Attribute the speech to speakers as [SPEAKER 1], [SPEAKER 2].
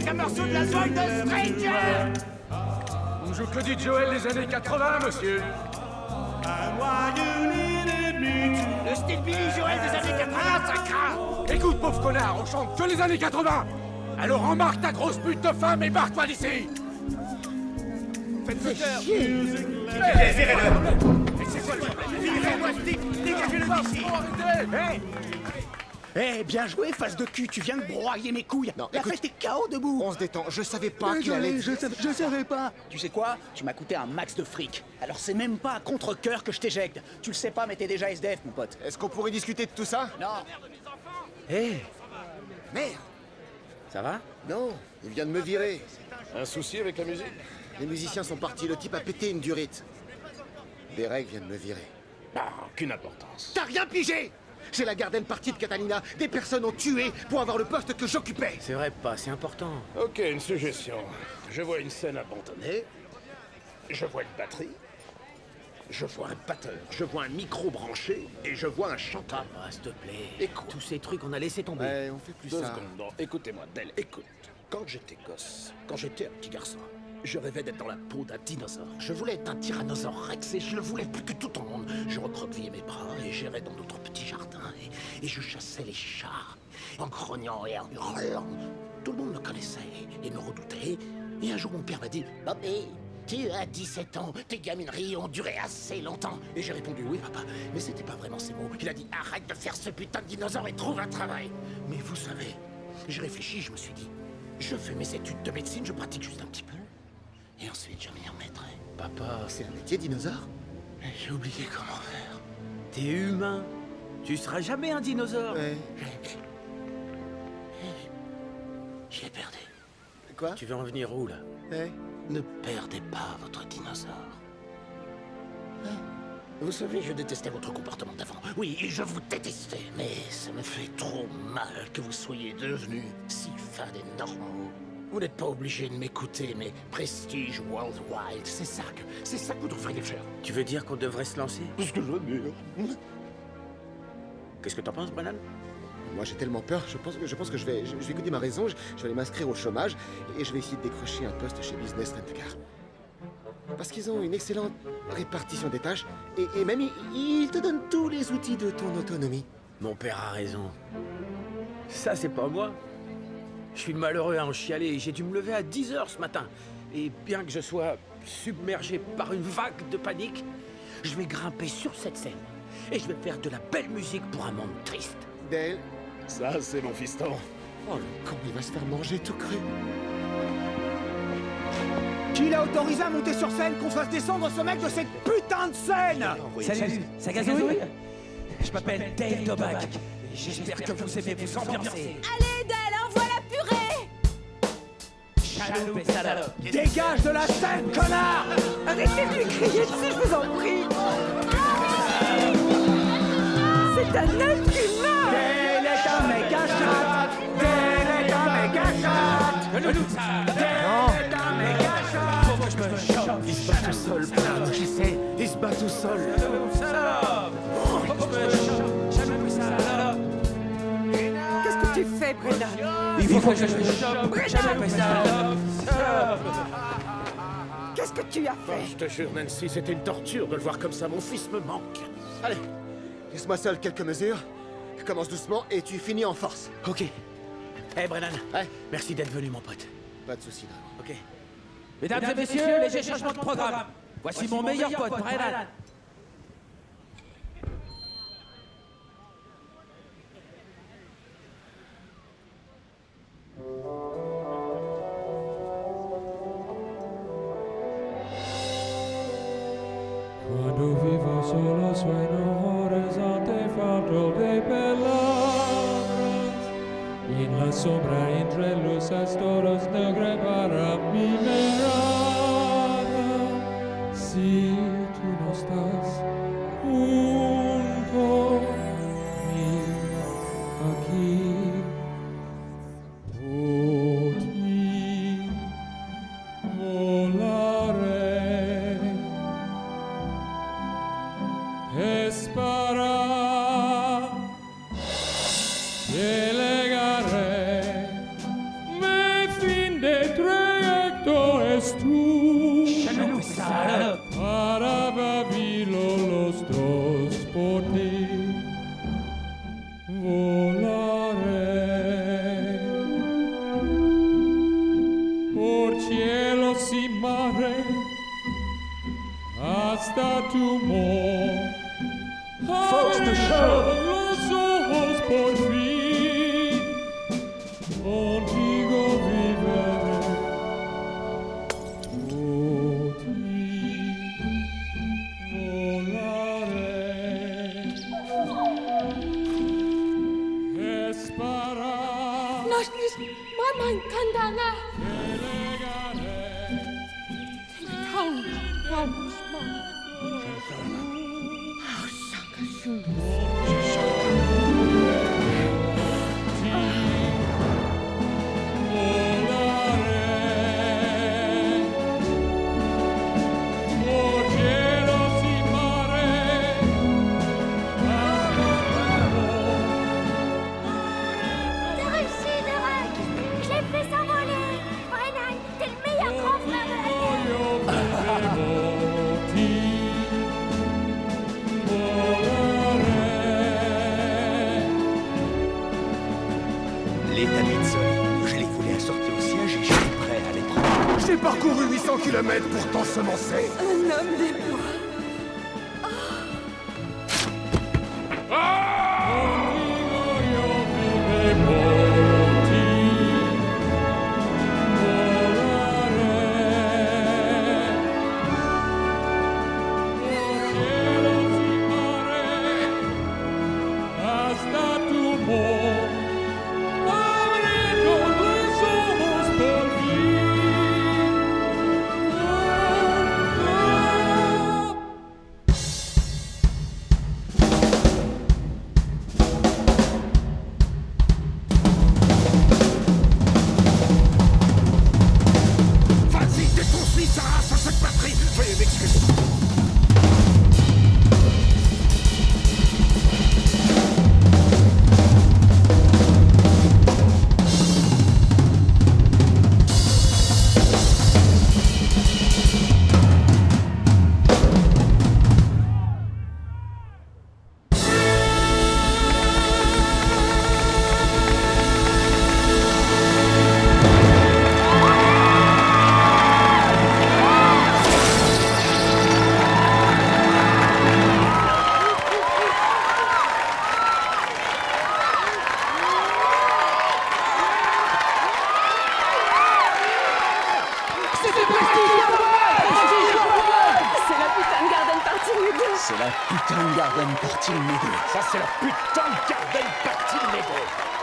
[SPEAKER 1] avec un morceau de la zone de Stranger.
[SPEAKER 2] On joue que du Joel des années 80, monsieur.
[SPEAKER 1] Le style Billy Joel des années 80, ça craint.
[SPEAKER 2] Écoute, pauvre connard, on chante que les années 80. Alors embarque ta grosse pute de femme et barre-toi d'ici.
[SPEAKER 1] Faites le cœur.
[SPEAKER 2] Mais c'est quoi le problème?
[SPEAKER 1] Virez-moi ce type. Dégagez-le d'ici.
[SPEAKER 2] Arrêtez.
[SPEAKER 1] Eh, bien joué, face de cul, tu viens de broyer mes couilles.
[SPEAKER 3] Non,
[SPEAKER 1] La
[SPEAKER 3] écoute,
[SPEAKER 1] fête est KO debout.
[SPEAKER 3] On se détend, je savais pas qu'il allait...
[SPEAKER 1] Je savais pas. Tu sais quoi? Tu m'as coûté un max de fric. Alors c'est même pas à contre-cœur que je t'éjecte. Tu le sais pas, mais t'es déjà SDF, mon pote.
[SPEAKER 3] Est-ce qu'on pourrait discuter de tout ça?
[SPEAKER 1] Non.
[SPEAKER 4] Hé,
[SPEAKER 3] Merde.
[SPEAKER 4] ça va?
[SPEAKER 3] Non, il vient de me virer.
[SPEAKER 2] Un souci avec la musique?
[SPEAKER 3] Les musiciens sont partis, le type a pété une durite. Derek vient de me virer.
[SPEAKER 2] Ah, aucune importance.
[SPEAKER 3] T'as rien pigé! J'ai la garden partie de Catalina. Des personnes ont tué pour avoir le poste que j'occupais.
[SPEAKER 4] C'est vrai pas, c'est important.
[SPEAKER 2] Ok, une suggestion. Je vois une scène abandonnée. Je vois une batterie. Je vois un batteur. Je vois un micro branché. Et je vois un chanteur.
[SPEAKER 4] Ah, s'il te plaît.
[SPEAKER 2] Et quoi?
[SPEAKER 4] Tous ces trucs, on a laissé tomber.
[SPEAKER 3] Ouais, on fait plus
[SPEAKER 2] Deux
[SPEAKER 3] ça.
[SPEAKER 2] secondes. Non, écoutez-moi, Del, écoute. Quand j'étais gosse, quand j'étais un petit garçon, je rêvais d'être dans la peau d'un dinosaure. Je voulais être un tyrannosaure rex et je le voulais plus que tout au monde. Je recroquevillais mes bras et j'irais dans notre petit jardin et je chassais les chats en grognant et en hurlant. Tout le monde me connaissait et me redoutait. Et un jour, mon père m'a dit « Bobby, tu as 17 ans, tes gamineries ont duré assez longtemps. » Et j'ai répondu « Oui, papa. » Mais c'était pas vraiment ces mots. Il a dit « Arrête de faire ce putain de dinosaure et trouve un travail. » Mais vous savez, j'ai réfléchi, je me suis dit « Je fais mes études de médecine, je pratique juste un petit peu. Et ensuite, je m'y remettrai. »
[SPEAKER 4] Papa,
[SPEAKER 3] C'est un métier dinosaure?
[SPEAKER 2] J'ai oublié comment faire.
[SPEAKER 4] t'es humain. Tu seras jamais un dinosaure.
[SPEAKER 3] Ouais.
[SPEAKER 1] Je l'ai perdu.
[SPEAKER 3] Quoi?
[SPEAKER 4] Tu veux en venir où, là?
[SPEAKER 3] Ouais.
[SPEAKER 1] Ne perdez pas votre dinosaure. Vous savez, je détestais votre comportement d'avant. Oui, je vous détestais. Mais ça me fait trop mal que vous soyez devenus si fades et normaux. Vous n'êtes pas obligé de m'écouter, mais Prestige Worldwide, c'est ça que vous devriez faire.
[SPEAKER 4] Tu veux dire qu'on devrait se lancer?
[SPEAKER 2] Parce que j'admire.
[SPEAKER 4] Qu'est-ce que t'en penses, Brennan?
[SPEAKER 3] Moi j'ai tellement peur, je pense que je vais écouter ma raison, je vais aller m'inscrire au chômage et je vais essayer de décrocher un poste chez Business Rent-A-Car. Parce qu'ils ont une excellente répartition des tâches et même ils te donnent tous les outils de ton autonomie.
[SPEAKER 4] Mon père a raison. Ça, c'est pas moi. Je suis malheureux à en chialer et j'ai dû me lever à 10 h ce matin. Et bien que je sois submergé par une vague de panique, je vais grimper sur cette scène. Et je vais faire de la belle musique pour un monde triste.
[SPEAKER 3] Dale,
[SPEAKER 2] Ça, c'est mon fiston.
[SPEAKER 3] oh le con, il va se faire manger tout cru.
[SPEAKER 1] Qui l'a autorisé à monter sur scène qu'on fasse descendre ce mec de cette putain de scène?
[SPEAKER 5] Salut, ça gazouille? Je m'appelle Dave Dobac. Et j'espère que vous aimez vous ambiancer.
[SPEAKER 6] Allez, Del, envoie la purée!
[SPEAKER 5] Chaloupe et salope.
[SPEAKER 1] Dégage de la scène, connard!
[SPEAKER 7] Arrêtez de lui crier dessus, je vous en prie. C'est un être humain.
[SPEAKER 1] Dale est un méga chat! Dale est un méga chat!
[SPEAKER 5] Le loup, ça.
[SPEAKER 1] Dale est un méga chat!
[SPEAKER 5] Faut que je me chope.
[SPEAKER 4] Il se bat tout seul, Brennan, je sais. Il se bat tout seul.
[SPEAKER 5] Salope. Faut que je me chope. Chaloupe et salope.
[SPEAKER 7] Qu'est-ce que tu fais, Brennan?
[SPEAKER 5] Il faut que je me chope. Chaloupe et salope. Salope.
[SPEAKER 7] Qu'est-ce que tu as fait?
[SPEAKER 2] Je te jure, Nancy, c'était une torture de le voir comme ça. Mon fils me manque.
[SPEAKER 3] Allez, laisse-moi seul quelques mesures. Commence doucement et tu finis en force.
[SPEAKER 4] Ok. Hey, Brennan.
[SPEAKER 3] Ouais.
[SPEAKER 4] Merci d'être venu, mon pote.
[SPEAKER 3] Pas de soucis, Drago.
[SPEAKER 4] Ok.
[SPEAKER 5] Mesdames et messieurs, léger changement de programme. Voici mon meilleur pote, Brennan.
[SPEAKER 8] Quando vivo solo sueno horizonte falto de palabras y en la sombra entre luces toros negras para mi mirada. Si tú no estás junto a mí aquí, por ti volaré. Es para que llegaré mi fin Fox the Show. Los ojos por fin contigo viviré. Por ti volaré. Es para
[SPEAKER 6] Nos maman kandana.
[SPEAKER 9] T'as réussi, Derek! Je l'ai fait s'envoler! Brennan, t'es le meilleur grand frère de la Terre!
[SPEAKER 5] Les tapis de sol, je les voulais assortis au siège et j'étais prêt à les prendre.
[SPEAKER 2] J'ai parcouru 800 km pour t'ensemencer.
[SPEAKER 7] Un homme des bois.
[SPEAKER 8] Hasta tu amor, abre los ojos por fin.
[SPEAKER 2] Vas-y, défonce-lui sa race à cette batterie. Veuillez m'excuser.
[SPEAKER 7] C'est la putain de Garden Party numéro 2.
[SPEAKER 5] C'est la putain de Garden Party numéro 2.
[SPEAKER 2] Ça, c'est la putain de Garden Party numéro.